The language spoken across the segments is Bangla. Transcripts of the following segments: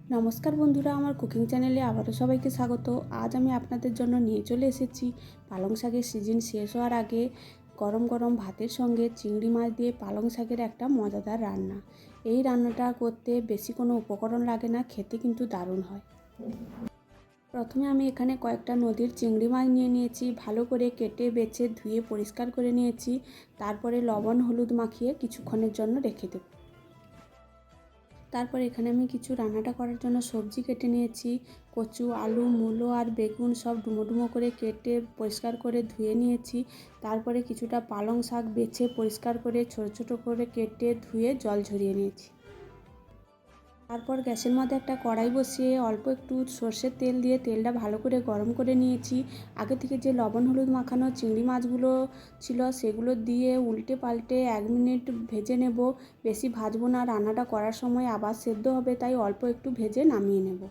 নমস্কার বন্ধুরা, আমার কুকিং চ্যানেলে আবারও সবাইকে স্বাগত। আজ আমি আপনাদের জন্য নিয়ে চলে এসেছি পালং শাকের সিজন শেষ হওয়ার আগে গরম গরম ভাতের সঙ্গে চিংড়ি মাছ দিয়ে পালং শাকের একটা মজাদার রান্না। এই রান্নাটা করতে বেশি কোনো উপকরণ লাগে না, খেতে কিন্তু দারুণ হয়। প্রথমে আমি এখানে কয়েকটা নদীর চিংড়ি মাছ নিয়ে নিয়েছি, ভালো করে কেটে বেছে ধুয়ে পরিষ্কার করে নিয়েছি। তারপরে লবণ হলুদ মাখিয়ে কিছুক্ষণের জন্য রেখে দেব। তারপর এখানে আমি কিছু রান্নাটা করার জন্য সবজি কেটে নিয়েছি। কচু, আলু, মূলো আর বেগুন সব ডুমো ডুমো করে কেটে পরিষ্কার করে ধুয়ে নিয়েছি। তারপরে কিছুটা পালং শাক বেছে পরিষ্কার করে ছোট ছোট করে কেটে ধুয়ে জল ঝরিয়ে নিয়েছি। তারপর গ্যাসের মধ্যে একটা কড়াই বসিয়ে অল্প একটু সর্ষের তেল দিয়ে তেলটা ভালো করে গরম করে নিয়েছি। আগে থেকে যে লবণ হলুদ মাখানো চিংড়ি মাছগুলো ছিল সেগুলো দিয়ে উল্টে পাল্টে 1 মিনিট ভেজে নেব। বেশি ভাজবো না, রান্নাটা করার সময় আবার সেদ্ধ হবে, তাই অল্প একটু ভেজে নামিয়ে নেব।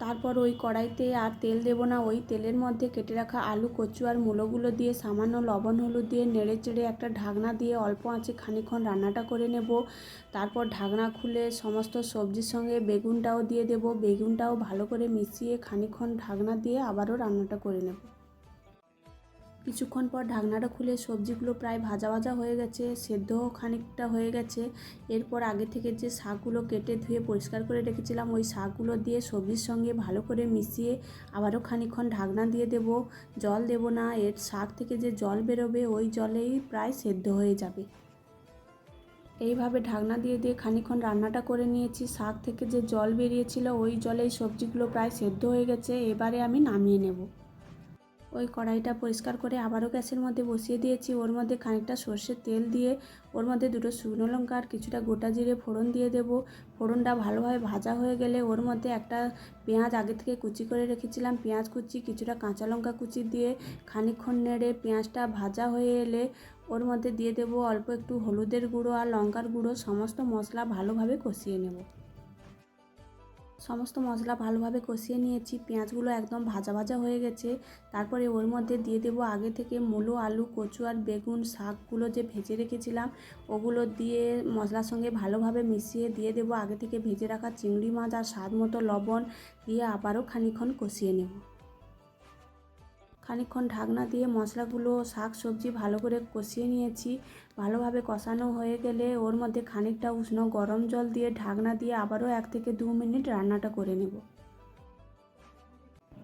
তারপর ওই কড়াইতে আর তেল দেব না, ওই তেলের মধ্যে কেটে রাখা আলু, কচু আর মূলোগুলো দিয়ে সামান্য লবণ হলুদ দিয়ে নেড়ে চেড়ে একটা ঢাকনা দিয়ে অল্প আঁচে খানিকক্ষণ রান্নাটা করে নেব। তারপর ঢাকনা খুলে সমস্ত সবজির সঙ্গে বেগুনটাও দিয়ে দেব। বেগুনটাও ভালো করে মিশিয়ে খানিকক্ষণ ঢাকনা দিয়ে আবারও রান্নাটা করে নেব। কিছুক্ষণ পর ঢাকনাটা খুলে সবজিগুলো প্রায় ভাজা ভাজা হয়ে গেছে, সেদ্ধও খানিকটা হয়ে গেছে। এরপর আগে থেকে যে শাকগুলো কেটে ধুয়ে পরিষ্কার করে রেখেছিলাম ওই শাকগুলো দিয়ে সবজির সঙ্গে ভালো করে মিশিয়ে আবারও খানিকক্ষণ ঢাকনা দিয়ে দেব। জল দেব না, এর শাক থেকে যে জল বেরোবে ওই জলেই প্রায় সেদ্ধ হয়ে যাবে। এইভাবে ঢাকনা দিয়ে দিয়ে খানিকক্ষণ রান্নাটা করে নিয়েছি। শাক থেকে যে জল বেরিয়েছিল ওই জলেই সবজিগুলো প্রায় সেদ্ধ হয়ে গেছে। এবারে আমি নামিয়ে নেব। ওই কড়াইটা পরিষ্কার করে আবারও গ্যাসের মধ্যে বসিয়ে দিয়েছি। ওর মধ্যে খানিকটা সর্ষের তেল দিয়ে ওর মধ্যে 2টো শুকনো লঙ্কা আর কিছুটা গোটা জিরে ফোড়ন দিয়ে দেব। ফোড়নটা ভালোভাবে ভাজা হয়ে গেলে ওর মধ্যে একটা পেঁয়াজ আগে থেকে কুচি করে রেখেছিলাম, পেঁয়াজ কুচি কিছুটা কাঁচা লঙ্কা কুচি দিয়ে খানিকক্ষণ নেড়ে পেঁয়াজটা ভাজা হয়ে এলে ওর মধ্যে দিয়ে দেব অল্প একটু হলুদের গুঁড়ো আর লঙ্কার গুঁড়ো। সমস্ত মশলা ভালোভাবে কষিয়ে নেব। সমস্ত মশলা ভালোভাবে কষিয়ে নিয়েছি, পেঁয়াজগুলো একদম ভাজা ভাজা হয়ে গেছে। তারপরে ওর মধ্যে দিয়ে দেব আগে থেকে মূলো, আলু, কচু আর বেগুন শাকগুলো যে ভেজে রেখেছিলাম ওগুলো দিয়ে মশলার সঙ্গে ভালোভাবে মিশিয়ে দিয়ে দেব আগে থেকে ভেজে রাখা চিংড়ি মাছ আর স্বাদ মতো লবণ দিয়ে আবারও খানিকক্ষণ কষিয়ে নেব। খানিকক্ষণ ঢাকনা দিয়ে মশলাগুলো শাক সবজি ভালো করে কষিয়ে নিয়েছি। ভালোভাবে কষানো হয়ে গেলে ওর মধ্যে খানিকটা উষ্ণ গরম জল দিয়ে ঢাকনা দিয়ে আবারও 1 থেকে 2 মিনিট রান্নাটা করে নেব।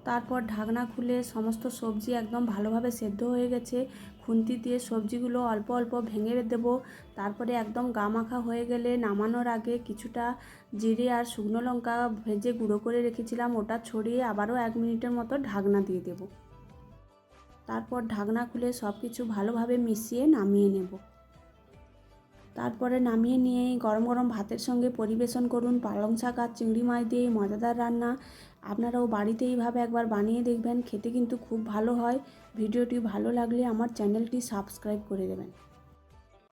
তারপর ঢাকনা খুলে সমস্ত সবজি একদম ভালোভাবে সেদ্ধ হয়ে গেছে। খুন্তি দিয়ে সবজিগুলো অল্প অল্প ভেঙে দেব। তারপরে একদম গা মাখা হয়ে গেলে নামানোর আগে কিছুটা জিরে আর শুকনো লঙ্কা ভেজে গুঁড়ো করে রেখেছিলাম ওটা ছড়িয়ে আবারও 1 মিনিটের মতো ঢাকনা দিয়ে দেব। তারপর ঢাকনা খুলে সব কিছু ভালোভাবে মিশিয়ে নামিয়ে নেব। তারপরে নামিয়ে নিয়ে গরম গরম ভাতের সঙ্গে পরিবেশন করুন পালং শাক আর চিংড়ি মাছ দিয়ে মজাদার রান্না। আপনারাও বাড়িতে এইভাবে একবার বানিয়ে দেখবেন, খেতে কিন্তু খুব ভালো হয়। ভিডিওটি ভালো লাগলে আমার চ্যানেলটি সাবস্ক্রাইব করে দেবেন।